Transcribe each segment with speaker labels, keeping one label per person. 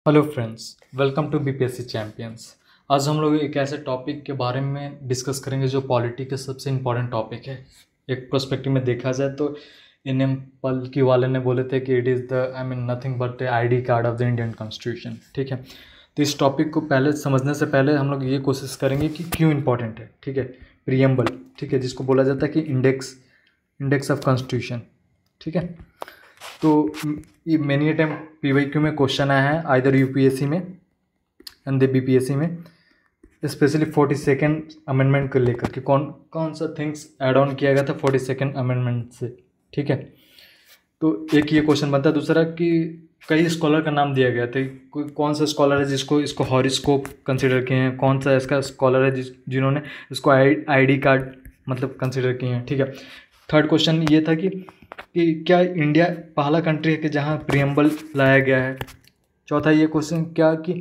Speaker 1: Hello friends, welcome to BPSC champions. आज हम लोग एक ऐसे टॉपिक के बारे में डिस्कस करेंगे जो पॉलिटी के सबसे इम्पोर्टेंट टॉपिक है। एक पर्सपेक्टिव में देखा जाए तो एन.एम. पल्की वाले ने बोले थे कि it is the nothing but A ID card of the Indian constitution. ठीक है, तो इस टॉपिक को पहले समझने से पहले हम लोग ये कोशिश करेंगे कि क्यों इम्पोर्टेंट है। ठीक है, प्रीएम्बल, ठीक है, जिसको बोला जाता है कि इंडेक्स ऑफ कॉन्स्टिट्यूशन। ठीक है, तो ये मेनी टाइम पीवाईक्यू में क्वेश्चन आया है, आइदर यूपीएससी में एंड द बीपीएससी में, स्पेशली 42nd अमेंडमेंट को लेकर कि कौन कौन सा थिंग्स ऐड ऑन किया गया था 42nd अमेंडमेंट से। ठीक है, तो एक ये क्वेश्चन बनता है। दूसरा कि कई स्कॉलर का नाम दिया गया था, कोई कौन सा स्कॉलर है जिसको इसको हॉरोस्कोप कंसिडर किए हैं, कौन सा इसका स्कॉलर है जिन्होंने इसको आईडी कार्ड मतलब कंसिडर किए हैं। ठीक है, थर्ड क्वेश्चन ये था कि क्या इंडिया पहला कंट्री है कि जहाँ प्रीएम्बल लाया गया है। चौथा ये क्वेश्चन क्या कि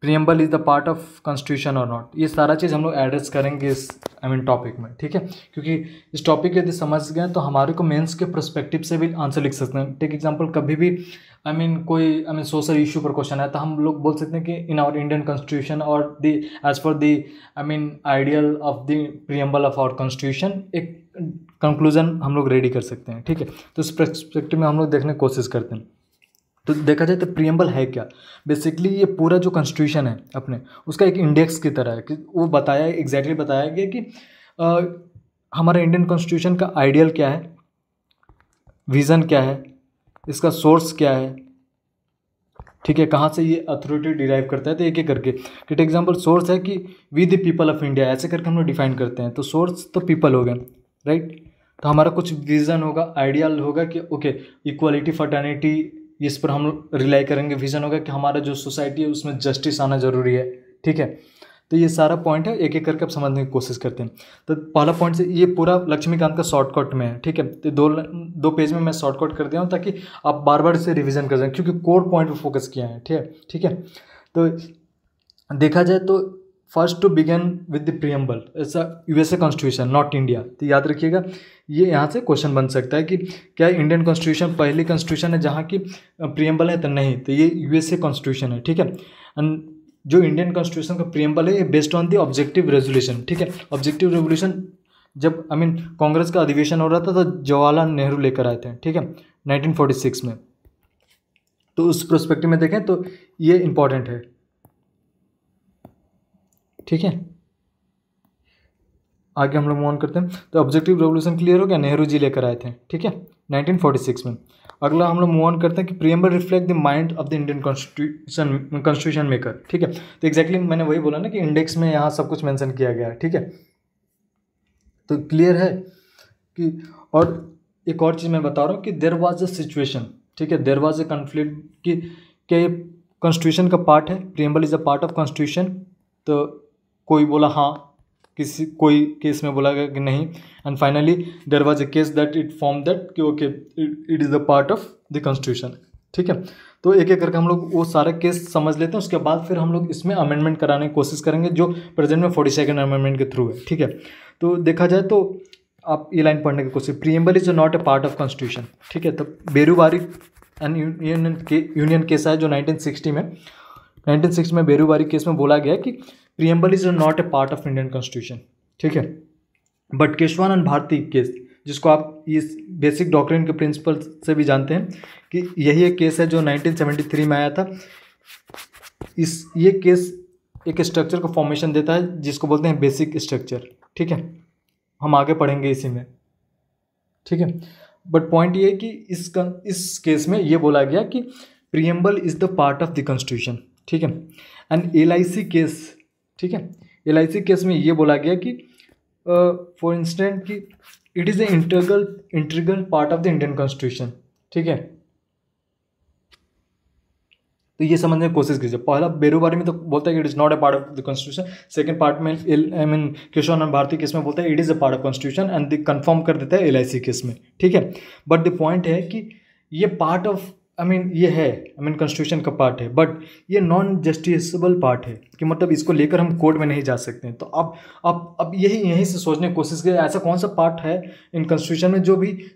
Speaker 1: preamble is the part of constitution और नॉट। ये सारा चीज़ हम लोग एड्रेस करेंगे इस टॉपिक में। ठीक है, क्योंकि इस टॉपिक यदि समझ गए तो हमारे को मेंस के पर्सपेक्टिव से भी आंसर लिख सकते हैं। टेक एग्जांपल, कभी भी कोई सोशल इशू पर क्वेश्चन है तो हम लोग बोल सकते हैं कि इन आवर इंडियन कॉन्स्टिट्यूशन और द एज पर the ideal of the preamble of our constitution, एक कंक्लूजन हम लोग रेडी कर सकते हैं। ठीक है, तो इस पर्सपेक्टिव में हम लोग देखने की कोशिश करते हैं। तो देखा जाए तो प्रीएम्बल है क्या। बेसिकली ये पूरा जो कॉन्स्टिट्यूशन है अपने, उसका एक इंडेक्स की तरह है कि वो एग्जैक्टली बताया गया कि हमारा इंडियन कॉन्स्टिट्यूशन का आइडियल क्या है, विज़न क्या है, इसका सोर्स क्या है। ठीक है, कहाँ से ये अथॉरिटी डिराइव करता है, तो एक एक करके कि एग्जाम्पल सोर्स है कि we the people of India, ऐसे करके हम लोग डिफाइन करते हैं। तो सोर्स तो पीपल हो गए, राइट। तो हमारा कुछ विज़न होगा, आइडियल होगा कि ओके इक्वालिटी फर्टर्निटी, इस पर हम लोग रिलाई करेंगे। विज़न होगा कि हमारा जो सोसाइटी है उसमें जस्टिस आना ज़रूरी है। ठीक है, तो ये सारा पॉइंट है, एक एक करके आप समझने की कोशिश करते हैं। तो पहला पॉइंट से ये पूरा लक्ष्मीकांत का शॉर्टकट में है। ठीक है, तो दो पेज में मैं शॉर्टकट कर दिया हूँ ताकि आप बार बार इसे रिवीजन कर सकें, क्योंकि कोर पॉइंट पर फोकस किया है। ठीक है, तो देखा जाए तो first to begin with the preamble it's a USA constitution not India. तो याद रखिएगा, ये यहाँ से क्वेश्चन बन सकता है कि क्या इंडियन कॉन्स्टिट्यूशन पहली कॉन्स्टिट्यूशन है जहाँ की प्रीएम्बल है, तो नहीं, तो ये यूएसए कॉन्स्टिट्यूशन है। ठीक है, एंड जो इंडियन कॉन्स्टिट्यूशन का प्रीएम्बल है ये based on the objective resolution. ठीक है, ऑब्जेक्टिव रेजोल्यूशन जब कांग्रेस का अधिवेशन हो रहा था तो जवाहरलाल नेहरू लेकर आए थे। ठीक है, 1946 में। तो उस प्रोस्पेक्टिव में देखें तो ये इंपॉर्टेंट है। ठीक है, आगे हम लोग मूव ऑन करते हैं। तो ऑब्जेक्टिव रेवोल्यूशन क्लियर हो गया, नेहरू जी लेकर आए थे। ठीक है, 1946 में। अगला हम लोग मूव ऑन करते हैं कि preamble reflect the mind of the Indian constitution maker. ठीक है, तो एग्जैक्टली मैंने वही बोला ना कि इंडेक्स में यहाँ सब कुछ मेंशन किया गया है। ठीक है, तो क्लियर है कि, और एक और चीज़ मैं बता रहा हूँ कि देयर वाज अ सिचुएशन। ठीक है, देयर वाज अ कॉन्फ्लिक्ट कि क्या ये कॉन्स्टिट्यूशन का पार्ट है, preamble is a part of constitution. तो कोई बोला हाँ, कोई केस में बोला गया कि नहीं, and finally there was a case that it form that कि okay it is the part of the constitution. ठीक है, तो एक एक करके हम लोग वो सारे केस समझ लेते हैं, उसके बाद फिर हम लोग इसमें अमेंडमेंट कराने की कोशिश करेंगे जो प्रेजेंट में 42nd अमेंडमेंट के थ्रू है। ठीक है, तो देखा जाए तो आप ये लाइन पढ़ने की कोशिश, preamble is not a part of constitution. ठीक है, तो बेरूबारी एंड यूनियन केस है जो 1960 में बेरूबारी केस में बोला गया कि preamble is not a part of Indian constitution. ठीक है, बट केशवानंद भारती केस, जिसको आप इस बेसिक डॉक्ट्रिन के प्रिंसिपल से भी जानते हैं कि यही एक केस है जो 1973 में आया था। ये केस एक स्ट्रक्चर को फॉर्मेशन देता है जिसको बोलते हैं बेसिक स्ट्रक्चर। ठीक है, हम आगे पढ़ेंगे इसी में। ठीक है, बट पॉइंट ये है कि इस केस में ये बोला गया कि preamble is the part of the constitution. ठीक है, एंड एलआईसी केस, ठीक है, एलआईसी केस में ये बोला गया कि फॉर इंस्टेंट कि it is A integral part of the Indian constitution. ठीक है, तो ये समझने की कोशिश कीजिए। पहला बेरूबारी में तो बोलता है कि it is not a part of the constitution, second part में केशवानंद भारती केस में बोलता है it is a part of constitution, and the confirm कर देता है एलआईसी केस में। ठीक है, बट द पॉइंट है कि ये पार्ट ऑफ ये है कॉन्स्टिट्यूशन का पार्ट है, बट ये नॉन जस्टिसेबल पार्ट है कि मतलब इसको लेकर हम कोर्ट में नहीं जा सकते हैं। तो अब यहीं से सोचने की कोशिश करें ऐसा कौन सा पार्ट है इन कॉन्स्टिट्यूशन में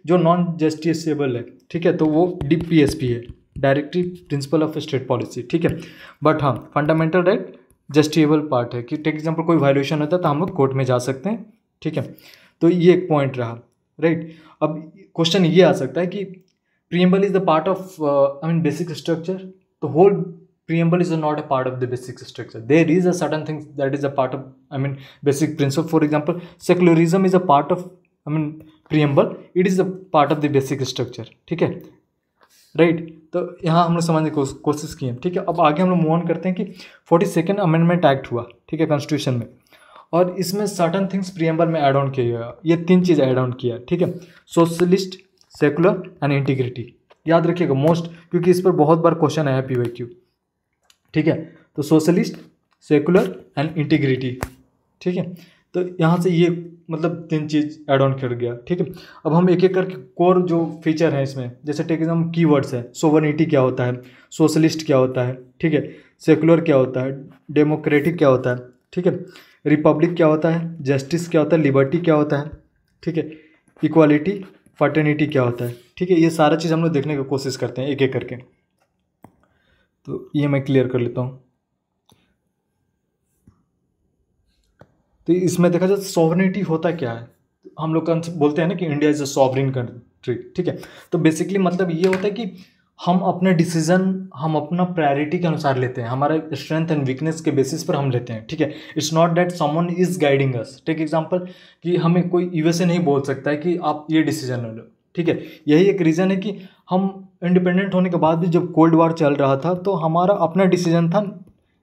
Speaker 1: जो नॉन जस्टिसेबल है। ठीक है, तो वो डीपीएसपी है। Directive principle of state policy, ठीक है। बट हाँ, फंडामेंटल राइट जस्टिफिएबल पार्ट है कि टेक एग्जाम्पल कोई वायलेशन होता है तो हम लोग कोर्ट में जा सकते हैं, ठीक है। तो ये एक पॉइंट रहा, राइट। अब क्वेश्चन ये आ सकता है कि preamble is the part of I mean basic structure, तो whole preamble is not a part of the basic structure. There is a certain thing that is a part of, I mean, basic principle. For example, secularism is a part of, I mean, preamble. It is a part of the basic structure. ठीक है, right. तो यहाँ हम लोग समझने की कोशिश की है, ठीक है। अब आगे हम लोग मूव ऑन करते हैं कि 42nd अमेंडमेंट एक्ट हुआ, ठीक है, कॉन्स्टिट्यूशन में, और इसमें सर्टन थिंग्स प्रीएम्बल में ऐड ऑन किया गया। ये 3 चीज़ ऐड ऑन किया, ठीक है, सोशलिस्ट, सेकुलर एंड इंटीग्रिटी। याद रखिएगा मोस्ट, क्योंकि इस पर बहुत बार क्वेश्चन आया PYQ, ठीक है। तो सोशलिस्ट, सेकुलर एंड इंटीग्रिटी, ठीक है। तो यहाँ से ये मतलब 3 चीज़ ऐड ऑन कर गया, ठीक है। अब हम एक एक करके कोर जो फीचर हैं इसमें, जैसे टेक एग्जाम कीवर्ड्स है, सोवरेनिटी क्या होता है, सोशलिस्ट क्या होता है, ठीक है, सेकुलर क्या होता है, डेमोक्रेटिक क्या होता है, ठीक है, रिपब्लिक क्या होता है, जस्टिस क्या होता है, लिबर्टी क्या होता है, ठीक है, इक्वालिटी, फर्टर्निटी क्या होता है, ठीक है। ये सारा चीज़ हम लोग देखने की कोशिश करते हैं एक एक करके। तो ये मैं क्लियर कर लेता हूँ। तो इसमें देखा जाए सॉवरेनिटी होता क्या है, हम लोग बोलते हैं ना कि India is a sovereign country, ठीक है। तो बेसिकली मतलब ये होता है कि हम अपने डिसीजन हम अपना प्रायोरिटी के अनुसार लेते हैं, हमारे स्ट्रेंथ एंड वीकनेस के बेसिस पर हम लेते हैं, ठीक है। It's not that someone is guiding us. Take example कि हमें कोई यूएसए नहीं बोल सकता है कि आप ये डिसीजन ले लो, ठीक है। यही एक रीज़न है कि हम इंडिपेंडेंट होने के बाद भी जब कोल्ड वॉर चल रहा था तो हमारा अपना डिसीजन था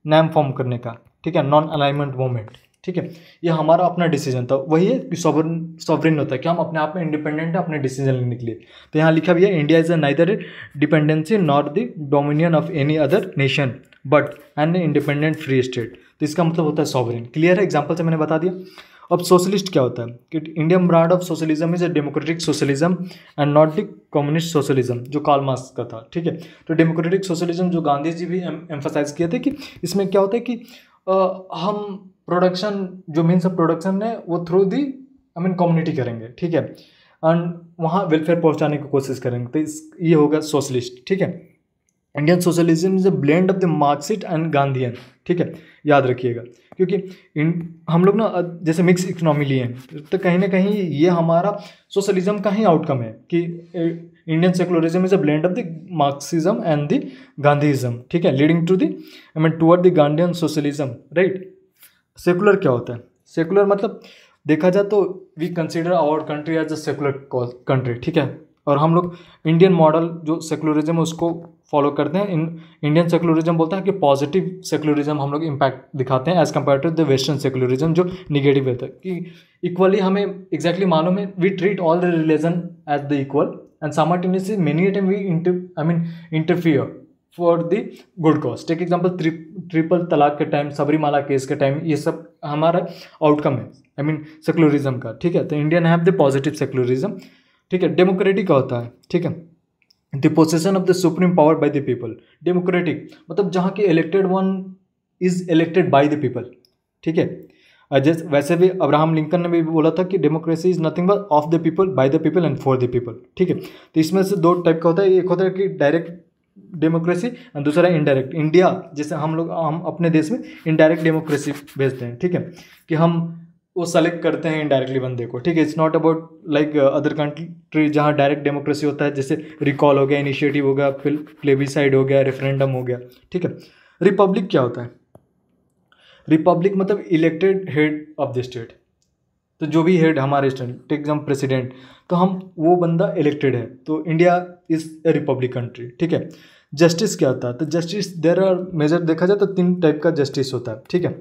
Speaker 1: नैम फॉर्म करने का, ठीक है, नॉन अलाइनमेंट मूवमेंट, ठीक है। ये हमारा अपना डिसीजन था। वही है कि सॉवरेन होता है कि हम अपने आप में इंडिपेंडेंट है अपने डिसीजन लेने के लिए। तो यहाँ लिखा भी है India is a neither dependency not the dominion of any other nation but an independent free state. तो इसका मतलब होता है सॉवरेन। क्लियर है, एग्जाम्पल से मैंने बता दिया। अब सोशलिस्ट क्या होता है कि Indian brand of socialism is a democratic socialism and not the communist socialism, जो कार्ल मार्क्स का था, ठीक है। तो डेमोक्रेटिक सोशलिज्म जो गांधी जी भी एम्फोसाइज किए थे कि इसमें क्या होता है कि हम प्रोडक्शन जो मीन्स ऑफ प्रोडक्शन है वो through the I mean community करेंगे, ठीक है, एंड वहाँ वेलफेयर पहुँचाने की कोशिश करेंगे। तो ये होगा सोशलिस्ट, ठीक है। Indian socialism is a blend of the Marxist and Gandhian, ठीक है, याद रखिएगा। क्योंकि हम लोग ना जैसे मिक्स इकोनॉमी लिए हैं तो कहीं ना कहीं ये हमारा सोशलिज्म का ही आउटकम है कि Indian secularism is a blend of the Marxism and the Gandhism, ठीक है, leading to the I mean toward the Gandhian socialism, right. Secular क्या होता है? सेकुलर मतलब देखा जाए तो we consider our country as a secular country, ठीक है, और हम लोग इंडियन मॉडल जो सेकुलरिज्म है उसको फॉलो करते हैं। इंडियन सेकुलरिज्म बोलता है कि पॉजिटिव सेकुलरिज्म हम लोग इम्पैक्ट दिखाते हैं as compare to the western secularism जो निगेटिव होता है। कि इक्वली हमें एग्जैक्टली मालूम है we treat all the religion as the equal and simultaneously many time we interfere for the good cause. Take example triple तलाक के टाइम, सबरीमाला केस के टाइम, ये सब हमारा आउटकम है आई मीन सेकुलरिज्म का, ठीक है। तो Indian have the positive secularism, ठीक है। डेमोक्रेटिक का होता है, ठीक है, the possession of the supreme power by the people. Democratic मतलब जहाँ के elected one is elected by the people, ठीक है। जैसे वैसे भी अब्राहम लिंकन ने भी बोला था कि democracy is nothing but of the people, by the people and for the people, ठीक है। तो इसमें से 2 टाइप का होता है, एक होता है कि डायरेक्ट डेमोक्रेसी और दूसरा इनडायरेक्ट। इंडिया जैसे हम अपने देश में इनडायरेक्ट डेमोक्रेसी भेजते हैं, ठीक है, कि हम वो सेलेक्ट करते हैं इनडायरेक्टली बंदे को, ठीक है। It's not about like other country जहाँ डायरेक्ट डेमोक्रेसी होता है, जैसे रिकॉल हो गया, इनिशिएटिव हो गया, फिर प्लेबिसाइड हो गया, रेफरेंडम हो गया, ठीक है। रिपब्लिक क्या होता है? रिपब्लिक मतलब elected head of the state. तो जो भी हेड हमारे स्टेट, टेक एग्जाम्पल प्रेसिडेंट, तो हम वो बंदा इलेक्टेड है, तो India is a Republic country, ठीक है। जस्टिस क्या होता है? तो जस्टिस देयर आर मेजर, देखा जाए तो 3 टाइप का जस्टिस होता है, ठीक है।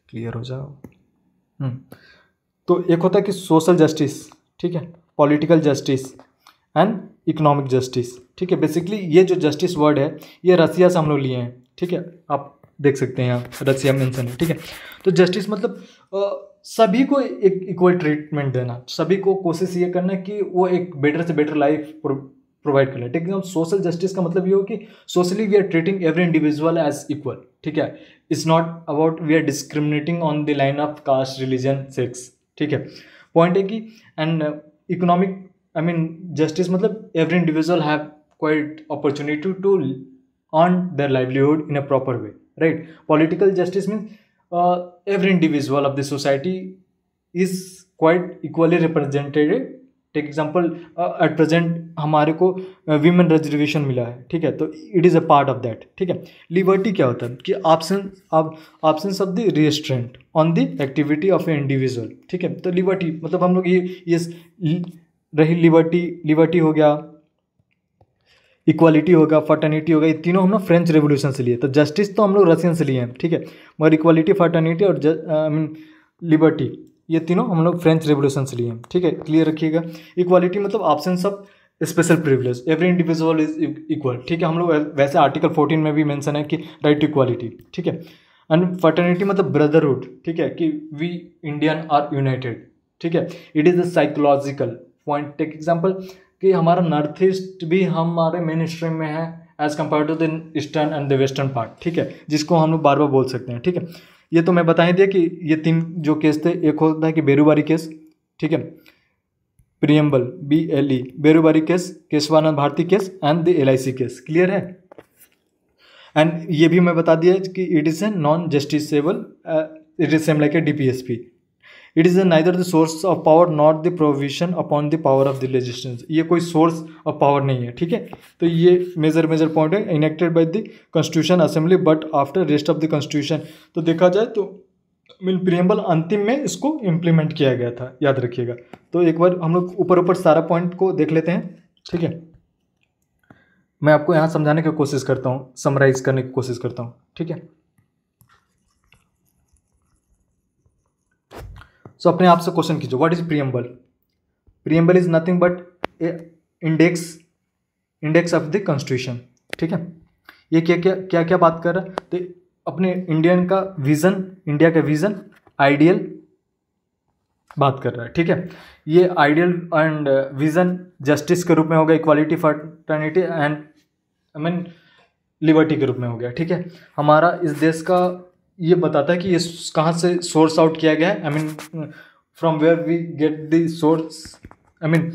Speaker 1: क्लियर हो जाओ। तो एक होता है कि सोशल जस्टिस, ठीक है, political justice and economic justice, ठीक है। बेसिकली ये जो जस्टिस वर्ड है ये रसिया से हम लोग लिए हैं, ठीक है, आप देख सकते हैं यहाँ रसिया मेंशन है, ठीक है। तो जस्टिस मतलब सभी को एक इक्वल ट्रीटमेंट देना, सभी को कोशिश ये करना कि वो एक बेटर से बेटर लाइफ प्रोवाइड करना। टेक एग्जाम्पल सोशल जस्टिस का मतलब ये हो कि socially we are treating every individual as equal, ठीक है। It's not about we are discriminating on the line of caste, religion, sex, ठीक है। पॉइंट है कि and economic I mean justice मतलब every individual have quite opportunity to earn their livelihood in a proper way, right. Political justice means every individual of the society is quite equally represented. Take example, at present हमारे को women reservation मिला है, ठीक है, तो it is a part of that, ठीक है. Liberty क्या होता है कि absence of the restraint on the activity of a individual, ठीक है. तो लिबर्टी मतलब हम लोग ये रही लिबर्टी हो गया, इक्वालिटी होगा, फर्टर्निटी होगा, ये तीनों हम लोग फ्रेंच रेवोल्यूशन से लिए. तो जस्टिस तो हम लोग रशियन से लिए हैं, ठीक है, मगर इक्वालिटी, फर्टर्निटी और आई मीन लिबर्टी ये तीनों हम लोग फ्रेंच रेवोल्यूशन से लिए हैं, ठीक है, क्लियर रखिएगा. इक्वालिटी मतलब options of special privilege, every individual is equal, ठीक है. हम लोग वैसे आर्टिकल 14 में भी मेंशन है कि राइट टू इक्वालिटी, ठीक है. एंड फर्टर्निटी मतलब ब्रदरहुड, ठीक है, कि वी इंडियन आर यूनाइटेड, ठीक है. It is a psychological point. Take example कि हमारा नॉर्थ ईस्ट भी हमारे मेन स्ट्रीम में है as compare to the eastern and the western part, ठीक है, जिसको हम लोग बार बार बोल सकते हैं, ठीक है. ये तो मैं बता ही दिया कि ये 3 जो केस थे, एक होता है कि बेरुबारी केस, ठीक है, preamble BLE Berubari case, Keshavananda Bharati case and the LIC case, clear है. एंड ये भी मैं बता दिया कि it is a non justiciable, it is same like a DPSP. It is neither the source of power not the provision upon the power of the legislation. ये कोई source of power नहीं है, ठीक है. तो ये मेजर पॉइंट है. Enacted by the constitution assembly but after rest of the constitution. तो देखा जाए तो मीन प्रियम्बल अंतिम में इसको इम्प्लीमेंट किया गया था, याद रखिएगा. तो एक बार हम लोग ऊपर सारा पॉइंट को देख लेते हैं, ठीक है. मैं आपको यहाँ समझाने की कोशिश करता हूँ, समराइज करने की कोशिश करता हूँ, ठीक है. सो अपने आप से क्वेश्चन कीजिए, what is preamble. Preamble is nothing but A index of the constitution, ठीक है. ये क्या बात कर रहा है, तो अपने इंडिया का विजन आइडियल बात कर रहा है, ठीक है. ये आइडियल एंड विजन जस्टिस के रूप में हो गया, equality, fraternity and I mean liberty के रूप में हो गया, ठीक है. हमारा इस देश का ये बताता है कि ये कहाँ से सोर्स आउट किया गया है, I mean from where we get the source, I mean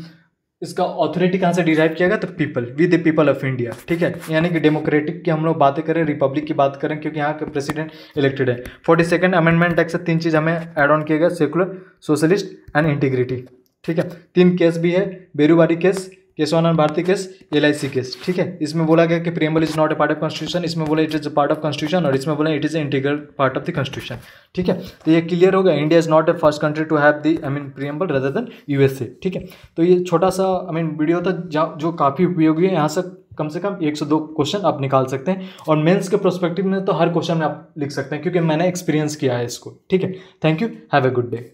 Speaker 1: इसका ऑथोरिटी कहाँ से डिराइव किया गया, तो people, we the people of India, ठीक है. यानी कि डेमोक्रेटिक की हम लोग बातें करें, रिपब्लिक की बात करें, क्योंकि यहाँ के प्रेसिडेंट इलेक्टेड है. 42nd अमेंडमेंट एक्ट से 3 चीज़ हमें ऐड ऑन किया गया, सेकुलर, सोशलिस्ट एंड इंटीग्रिटी, ठीक है. 3 केस भी है, Berubari case, Keshavananda Bharati case, LIC case, ठीक है. इसमें बोला गया कि preamble is not a part of constitution, इसमें बोला it is a part of constitution, और इसमें बोला it is a integral part of the constitution, ठीक है. तो ये क्लियर होगा. India is not a first country to have the I mean preamble rather than USA, ठीक है. तो ये छोटा सा आई मीन वीडियो था जो काफ़ी उपयोगी है. यहाँ से कम 1 से 2 क्वेश्चन आप निकाल सकते हैं, और मेंस के प्रोस्पेक्टिव में तो हर क्वेश्चन में आप लिख सकते हैं, क्योंकि मैंने एक्सपीरियंस किया है इसको, ठीक है. Thank you, have a good day.